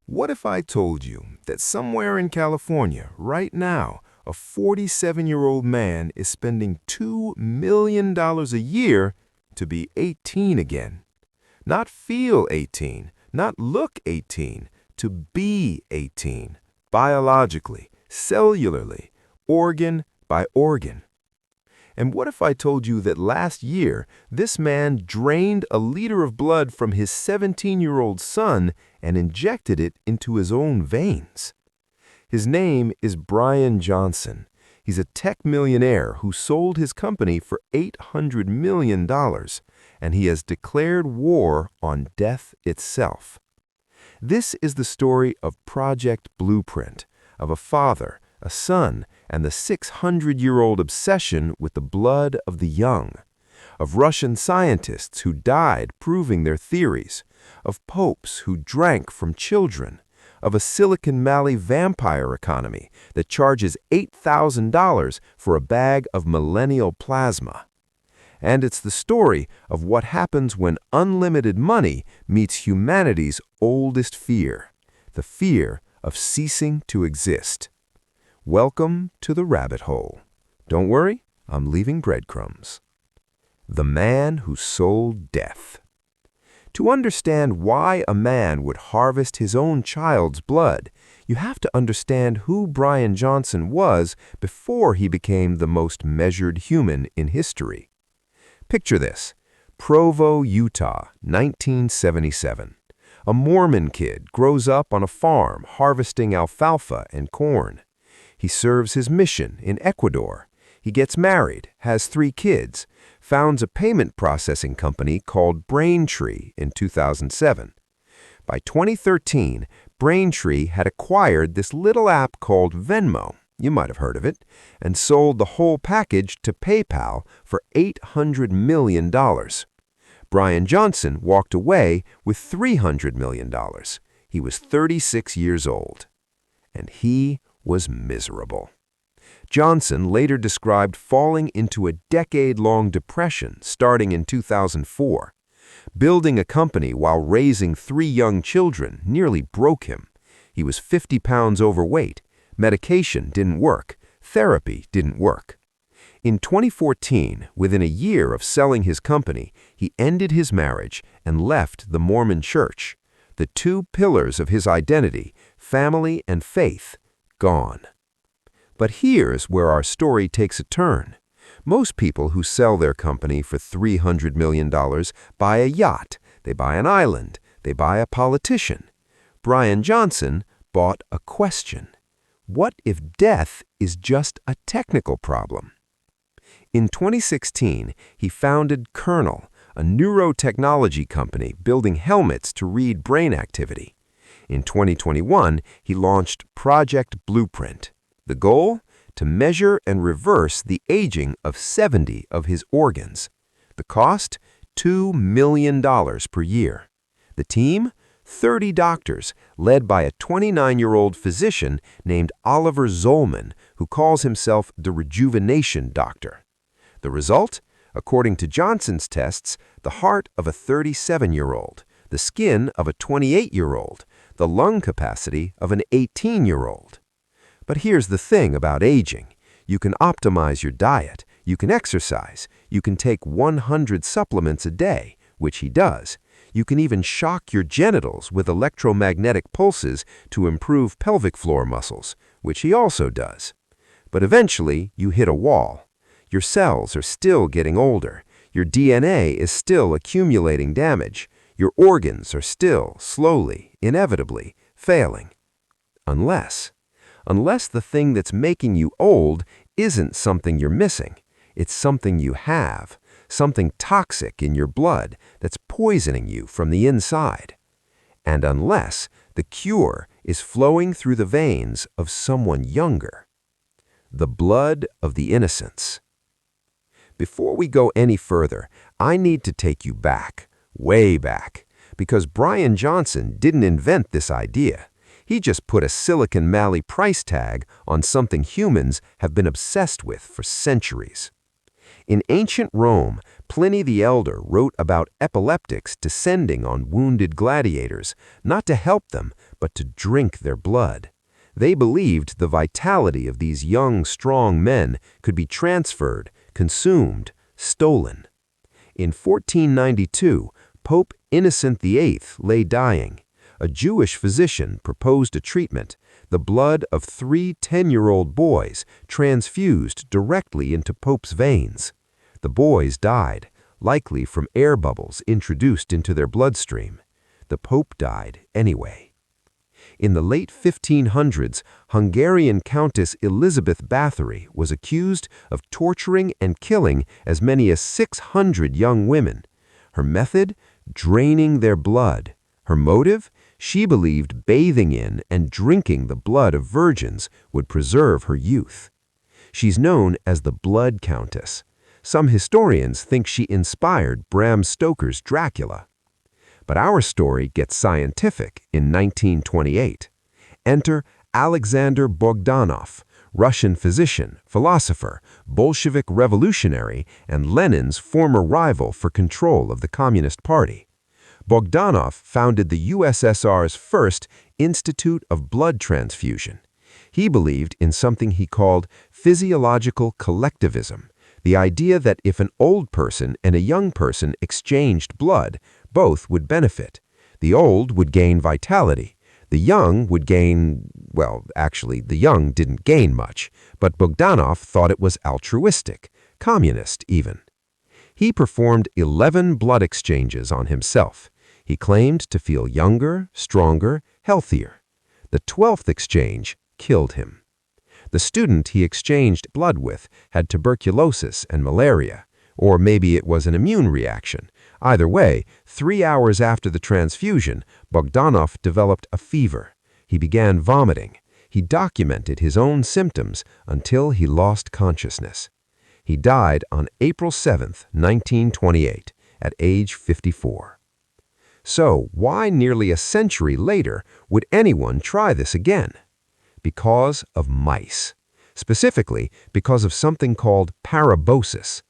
What if I told you that somewhere in California, right now, a 47-year-old man is spending $2 million a year to be 18 again? Not feel 18, not look 18, to be 18, biologically, cellularly, organ by organ. And what if I told you that last year, this man drained a liter of blood from his 17-year-old son and injected it into his own veins? His name is Bryan Johnson. He's a tech millionaire who sold his company for $800 million, and he has declared war on death itself. This is the story of Project Blueprint, of a father, a son, and the 600-year-old obsession with the blood of the young, of Russian scientists who died proving their theories, of popes who drank from children, of a Silicon Valley vampire economy that charges $8,000 for a bag of millennial plasma. And it's the story of what happens when unlimited money meets humanity's oldest fear, the fear of ceasing to exist. Welcome to the rabbit hole. Don't worry, I'm leaving breadcrumbs. The man who sold death. To understand why a man would harvest his own child's blood, you have to understand who Bryan Johnson was before he became the most measured human in history. Picture this: Provo, Utah, 1977. A Mormon kid grows up on a farm harvesting alfalfa and corn. He serves his mission in Ecuador. He gets married, has 3 kids, founds a payment processing company called Braintree in 2007. By 2013, Braintree had acquired this little app called Venmo, you might have heard of it, and sold the whole package to PayPal for $800 million. Bryan Johnson walked away with $300 million. He was 36 years old. And he was miserable. Johnson later described falling into a decade-long depression starting in 2004. Building a company while raising 3 young children nearly broke him. He was 50 pounds overweight. Medication didn't work. Therapy didn't work. In 2014, within a year of selling his company, he ended his marriage and left the Mormon Church. The 2 pillars of his identity, family and faith, gone. But here's where our story takes a turn. Most people who sell their company for $300 million buy a yacht, they buy an island, they buy a politician. Bryan Johnson bought a question. What if death is just a technical problem? In 2016, he founded Kernel, a neurotechnology company building helmets to read brain activity. In 2021, he launched Project Blueprint. The goal? To measure and reverse the aging of 70 of his organs. The cost? $2 million per year. The team? 30 doctors, led by a 29-year-old physician named Oliver Zolman, who calls himself the rejuvenation doctor. The result? According to Johnson's tests, the heart of a 37-year-old, the skin of a 28-year-old, the lung capacity of an 18-year-old. But here's the thing about aging. You can optimize your diet, you can exercise, you can take 100 supplements a day, which he does. You can even shock your genitals with electromagnetic pulses to improve pelvic floor muscles, which he also does. But eventually, you hit a wall. Your cells are still getting older. Your DNA is still accumulating damage. Your organs are still, slowly, inevitably, failing. Unless the thing that's making you old isn't something you're missing. It's something you have, something toxic in your blood that's poisoning you from the inside. And unless the cure is flowing through the veins of someone younger. The blood of the innocents. Before we go any further, I need to take you back, way back, because Bryan Johnson didn't invent this idea. He just put a Silicon Valley price tag on something humans have been obsessed with for centuries. In ancient Rome, Pliny the Elder wrote about epileptics descending on wounded gladiators, not to help them, but to drink their blood. They believed the vitality of these young, strong men could be transferred, consumed, stolen. In 1492, Pope Innocent VIII lay dying. A Jewish physician proposed a treatment: the blood of 3 10-year-old boys transfused directly into Pope's veins. The boys died, likely from air bubbles introduced into their bloodstream. The Pope died anyway. In the late 1500s, Hungarian Countess Elizabeth Bathory was accused of torturing and killing as many as 600 young women. Her method? Draining their blood. Her motive? She believed bathing in and drinking the blood of virgins would preserve her youth. She's known as the Blood Countess. Some historians think she inspired Bram Stoker's Dracula. But our story gets scientific in 1928. Enter Alexander Bogdanov, Russian physician, philosopher, Bolshevik revolutionary, and Lenin's former rival for control of the Communist Party. Bogdanov founded the USSR's first Institute of Blood Transfusion. He believed in something he called physiological collectivism, the idea that if an old person and a young person exchanged blood, both would benefit. The old would gain vitality. The young would gain, well, actually, the young didn't gain much, but Bogdanov thought it was altruistic, communist even. He performed 11 blood exchanges on himself. He claimed to feel younger, stronger, healthier. The 12th exchange killed him. The student he exchanged blood with had tuberculosis and malaria, or maybe it was an immune reaction. Either way, 3 hours after the transfusion, Bogdanov developed a fever. He began vomiting. He documented his own symptoms until he lost consciousness. He died on April 7, 1928, at age 54. So, why nearly a century later would anyone try this again? Because of mice. Specifically, because of something called parabiosis.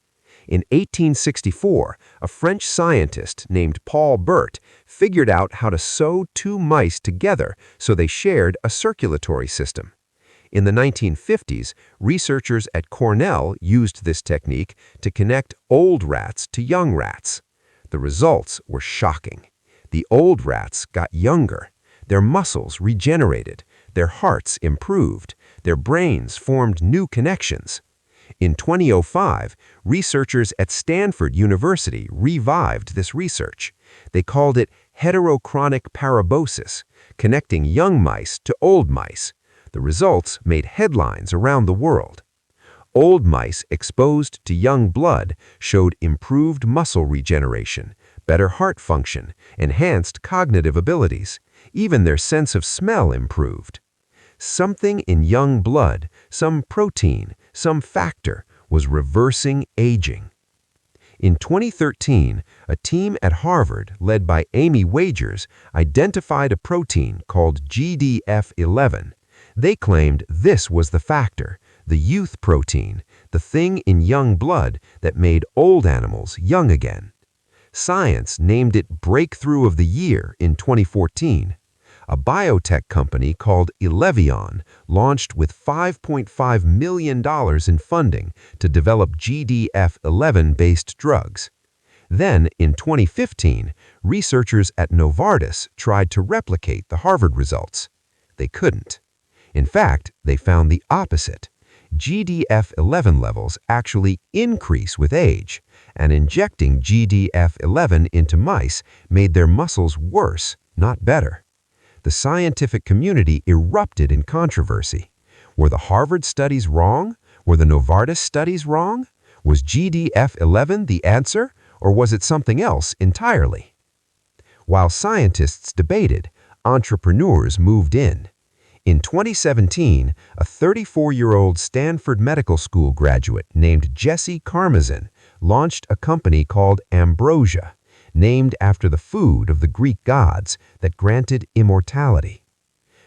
In 1864, a French scientist named Paul Bert figured out how to sew 2 mice together so they shared a circulatory system. In the 1950s, researchers at Cornell used this technique to connect old rats to young rats. The results were shocking. The old rats got younger. Their muscles regenerated. Their hearts improved. Their brains formed new connections. In 2005, researchers at Stanford University revived this research. They called it heterochronic parabiosis, connecting young mice to old mice. The results made headlines around the world. Old mice exposed to young blood showed improved muscle regeneration, better heart function, enhanced cognitive abilities. Even their sense of smell improved. Something in young blood, some protein, some factor, was reversing aging. In 2013, a team at Harvard, led by Amy Wagers, identified a protein called GDF11. They claimed this was the factor, the youth protein, the thing in young blood that made old animals young again. Science named it Breakthrough of the Year in 2014. A biotech company called Elevion launched with $5.5 million in funding to develop GDF11-based drugs. Then, in 2015, researchers at Novartis tried to replicate the Harvard results. They couldn't. In fact, they found the opposite. GDF11 levels actually increase with age, and injecting GDF11 into mice made their muscles worse, not better. The scientific community erupted in controversy. Were the Harvard studies wrong? Were the Novartis studies wrong? Was GDF11 the answer, or was it something else entirely? While scientists debated, entrepreneurs moved in. In 2017, a 34-year-old Stanford Medical School graduate named Jesse Karmazin launched a company called Ambrosia, named after the food of the Greek gods that granted immortality.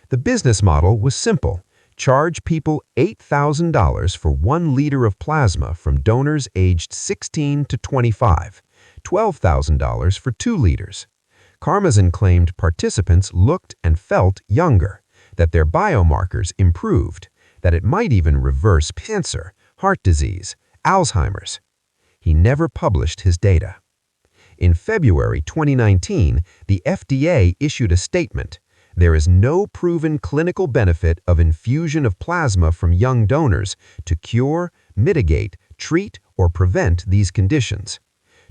The business model was simple: Charge people $8,000 for 1 liter of plasma from donors aged 16 to 25, $12,000 for 2 liters. Karmazin claimed participants looked and felt younger, that their biomarkers improved, that it might even reverse cancer, heart disease, Alzheimer's. He never published his data. In February 2019, the FDA issued a statement. There is no proven clinical benefit of infusion of plasma from young donors to cure, mitigate, treat, or prevent these conditions.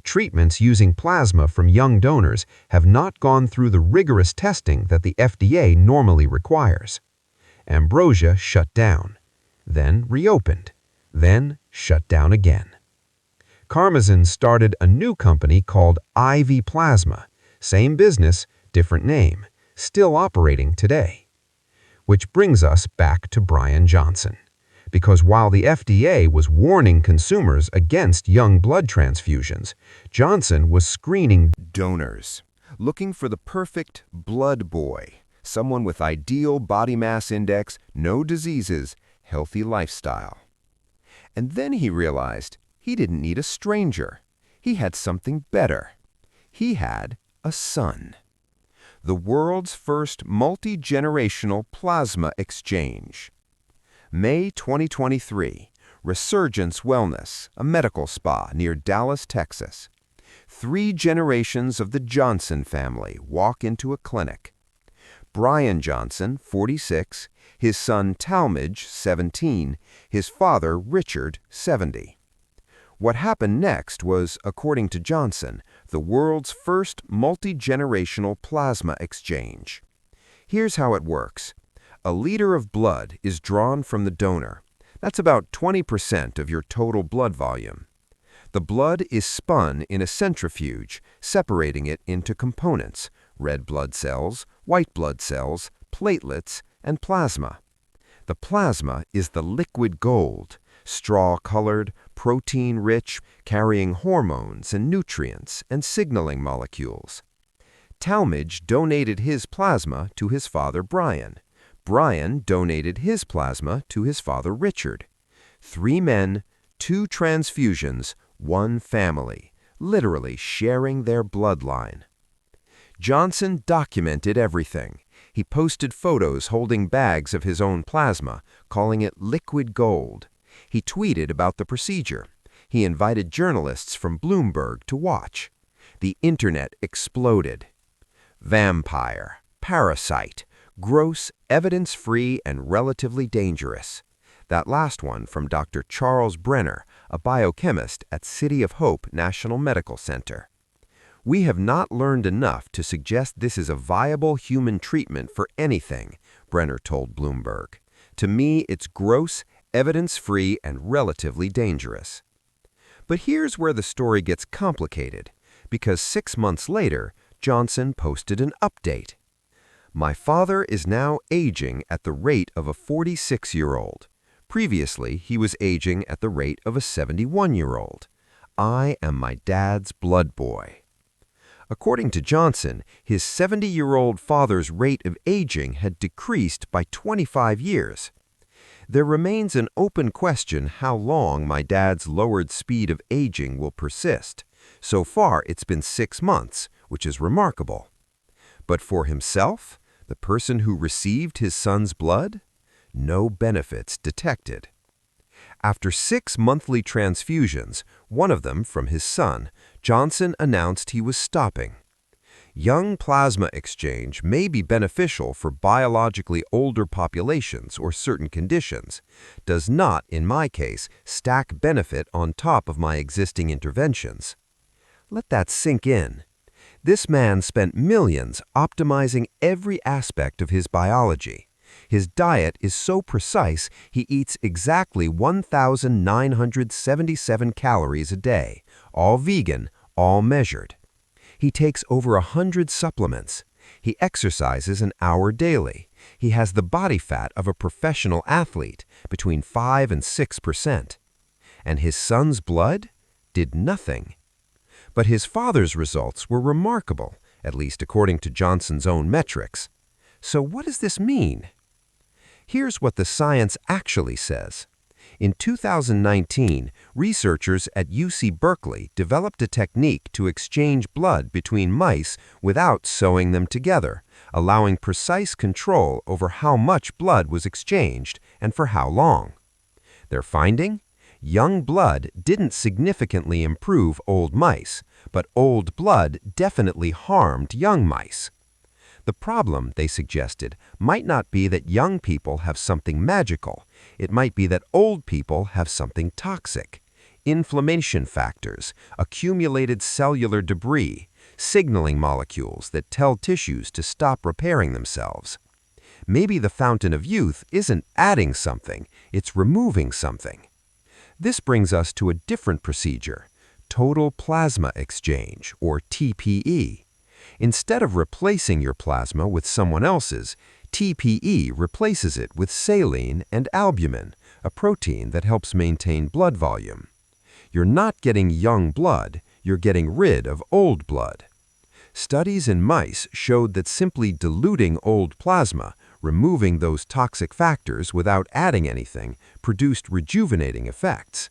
Treatments using plasma from young donors have not gone through the rigorous testing that the FDA normally requires. Ambrosia shut down, then reopened, then shut down again. Karmazin started a new company called IV Plasma, same business, different name, still operating today. Which brings us back to Bryan Johnson. Because while the FDA was warning consumers against young blood transfusions, Johnson was screening Donors, looking for the perfect blood boy, someone with ideal body mass index, no diseases, healthy lifestyle. And then he realized he didn't need a stranger. He had something better. He had a son. The world's first multi-generational plasma exchange. May 2023, Resurgence Wellness, a medical spa near Dallas, Texas. 3 generations of the Johnson family walk into a clinic. Bryan Johnson, 46, his son Talmadge, 17, his father Richard, 70. What happened next was, according to Johnson, the world's first multi-generational plasma exchange. Here's how it works. A liter of blood is drawn from the donor. That's about 20% of your total blood volume. The blood is spun in a centrifuge, separating it into components: red blood cells, white blood cells, platelets, and plasma. The plasma is the liquid gold, straw-colored, protein-rich, carrying hormones and nutrients and signaling molecules. Talmadge donated his plasma to his father Bryan. Bryan donated his plasma to his father Richard. 3 men, 2 transfusions, 1 family, literally sharing their bloodline. Johnson documented everything. He posted photos holding bags of his own plasma, calling it liquid gold. He tweeted about the procedure. He invited journalists from Bloomberg to watch. The internet exploded. Vampire, parasite, gross, evidence-free, and relatively dangerous. That last one from Dr. Charles Brenner, a biochemist at City of Hope National Medical Center. We have not learned enough to suggest this is a viable human treatment for anything, Brenner told Bloomberg. To me, it's gross, evidence-free, and relatively dangerous. But here's where the story gets complicated, because 6 months later, Johnson posted an update. My father is now aging at the rate of a 46-year-old. Previously, he was aging at the rate of a 71-year-old. I am my dad's blood boy. According to Johnson, his 70-year-old father's rate of aging had decreased by 25 years. There remains an open question how long my dad's lowered speed of aging will persist. So far, it's been 6 months, which is remarkable. But for himself, the person who received his son's blood, no benefits detected. After 6 monthly transfusions, one of them from his son, Johnson announced he was stopping. Young plasma exchange may be beneficial for biologically older populations or certain conditions, does not, in my case, stack benefit on top of my existing interventions. Let that sink in. This man spent millions optimizing every aspect of his biology. His diet is so precise he eats exactly 1,977 calories a day, all vegan, all measured. He takes over 100 supplements. He exercises an hour daily. He has the body fat of a professional athlete, between 5 and 6%. And his son's blood did nothing. But his father's results were remarkable, at least according to Johnson's own metrics. So what does this mean? Here's what the science actually says. In 2019, researchers at UC Berkeley developed a technique to exchange blood between mice without sewing them together, allowing precise control over how much blood was exchanged and for how long. Their finding? Young blood didn't significantly improve old mice, but old blood definitely harmed young mice. The problem, they suggested, might not be that young people have something magical. It might be that old people have something toxic. Inflammation factors, accumulated cellular debris, signaling molecules that tell tissues to stop repairing themselves. Maybe the fountain of youth isn't adding something, it's removing something. This brings us to a different procedure, total plasma exchange, or TPE. Instead of replacing your plasma with someone else's, TPE replaces it with saline and albumin, a protein that helps maintain blood volume. You're not getting young blood, you're getting rid of old blood. Studies in mice showed that simply diluting old plasma, removing those toxic factors without adding anything, produced rejuvenating effects.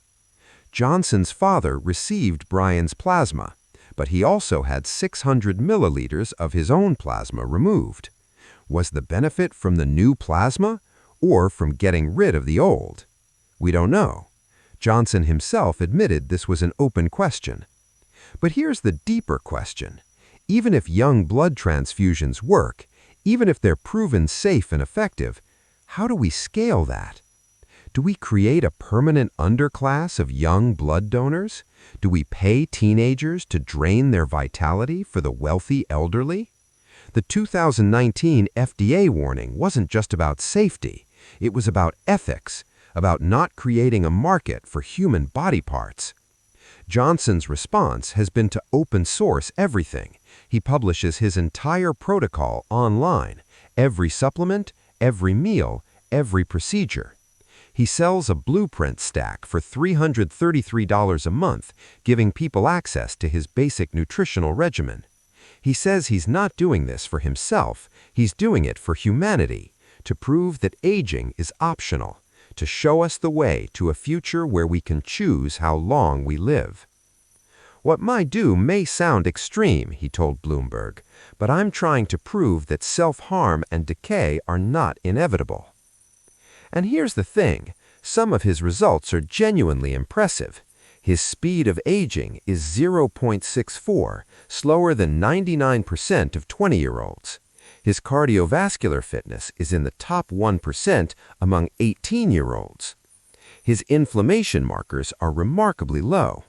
Johnson's father received Bryan's plasma, but he also had 600 milliliters of his own plasma removed. Was the benefit from the new plasma or from getting rid of the old? We don't know. Johnson himself admitted this was an open question. But here's the deeper question. Even if young blood transfusions work, even if they're proven safe and effective, how do we scale that? Do we create a permanent underclass of young blood donors? Do we pay teenagers to drain their vitality for the wealthy elderly? The 2019 FDA warning wasn't just about safety. It was about ethics, about not creating a market for human body parts. Johnson's response has been to open source everything. He publishes his entire protocol online, every supplement, every meal, every procedure. He sells a blueprint stack for $333 a month, giving people access to his basic nutritional regimen. He says he's not doing this for himself, he's doing it for humanity, to prove that aging is optional, to show us the way to a future where we can choose how long we live. What I do may sound extreme, he told Bloomberg, but I'm trying to prove that self-harm and decay are not inevitable. And here's the thing, some of his results are genuinely impressive. His speed of aging is 0.64, slower than 99% of 20-year-olds. His cardiovascular fitness is in the top 1% among 18-year-olds. His inflammation markers are remarkably low.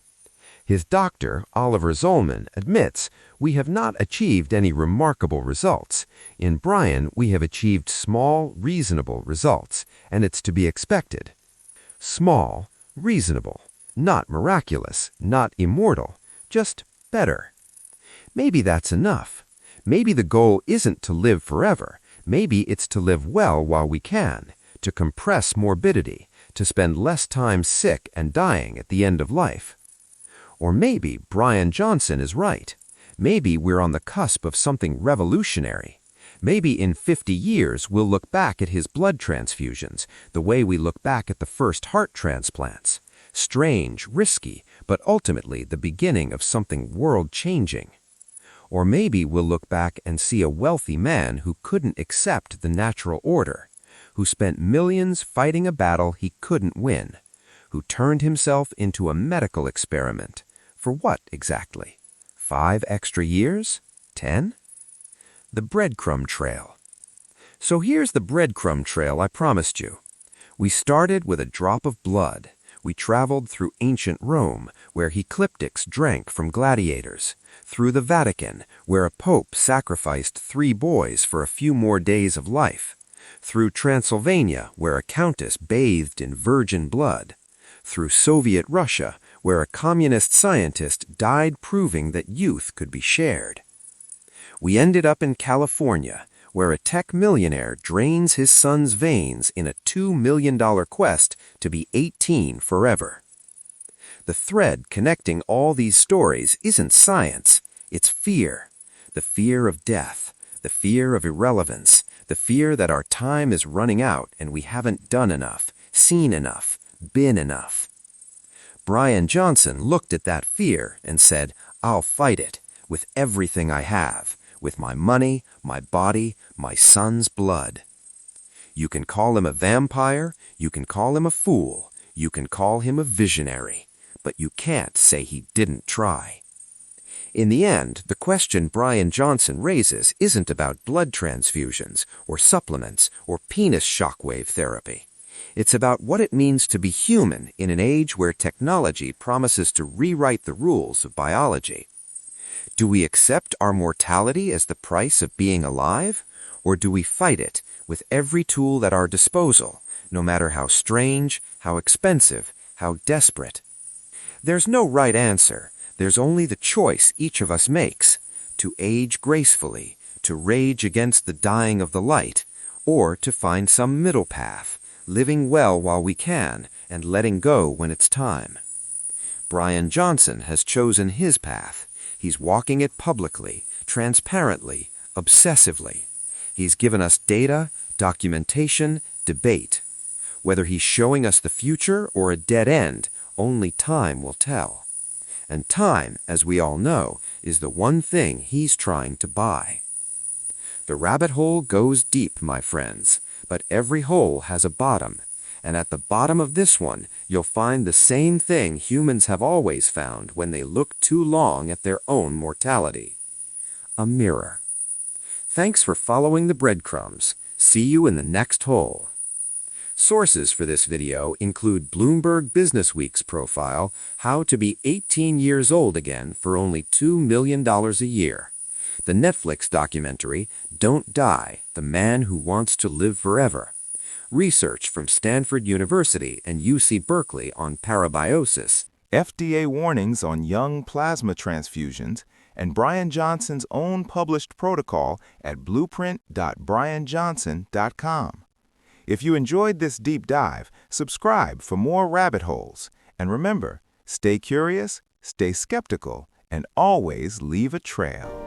His doctor, Oliver Zollman, admits, "We have not achieved any remarkable results. In Bryan, we have achieved small, reasonable results, and it's to be expected." Small, reasonable, not miraculous, not immortal, just better. Maybe that's enough. Maybe the goal isn't to live forever. Maybe it's to live well while we can, to compress morbidity, to spend less time sick and dying at the end of life. Or maybe Bryan Johnson is right. Maybe we're on the cusp of something revolutionary. Maybe in 50 years we'll look back at his blood transfusions the way we look back at the first heart transplants. Strange, risky, but ultimately the beginning of something world-changing. Or maybe we'll look back and see a wealthy man who couldn't accept the natural order, who spent millions fighting a battle he couldn't win, who turned himself into a medical experiment. For what exactly? 5 extra years? 10? The breadcrumb trail. So here's the breadcrumb trail I promised you. We started with a drop of blood. We traveled through ancient Rome, where ecliptics drank from gladiators, through the Vatican, where a pope sacrificed 3 boys for a few more days of life, through Transylvania, where a countess bathed in virgin blood, through Soviet Russia, where a communist scientist died proving that youth could be shared. We ended up in California, where a tech millionaire drains his son's veins in a $2 million quest to be 18 forever. The thread connecting all these stories isn't science, it's fear. The fear of death, the fear of irrelevance, The fear that our time is running out and we haven't done enough, seen enough, been enough. Bryan Johnson looked at that fear and said, "I'll fight it with everything I have, with my money, my body, my son's blood." You can call him a vampire, you can call him a fool, you can call him a visionary, but you can't say he didn't try. In the end, the question Bryan Johnson raises isn't about blood transfusions or supplements or penis shockwave therapy. It's about what it means to be human in an age where technology promises to rewrite the rules of biology. Do we accept our mortality as the price of being alive, or do we fight it with every tool at our disposal, no matter how strange, how expensive, how desperate? There's no right answer. There's only the choice each of us makes, to age gracefully, to rage against the dying of the light, or to find some middle path, living well while we can and letting go when it's time. Bryan Johnson has chosen his path. He's walking it publicly, transparently, obsessively. He's given us data, documentation, debate. Whether he's showing us the future or a dead end, only time will tell. And time, as we all know, is the one thing he's trying to buy. The rabbit hole goes deep, my friends, but every hole has a bottom. And at the bottom of this one, you'll find the same thing humans have always found when they look too long at their own mortality: a mirror. Thanks for following the breadcrumbs. See you in the next hole. Sources for this video include Bloomberg Businessweek's profile, How to Be 18 Years Old Again for Only $2 million a Year, the Netflix documentary, Don't Die, The Man Who Wants to Live Forever, research from Stanford University and UC Berkeley on parabiosis, FDA warnings on young plasma transfusions, and Bryan Johnson's own published protocol at blueprint.bryanjohnson.com. If you enjoyed this deep dive, subscribe for more rabbit holes. And remember, stay curious, stay skeptical, and always leave a trail.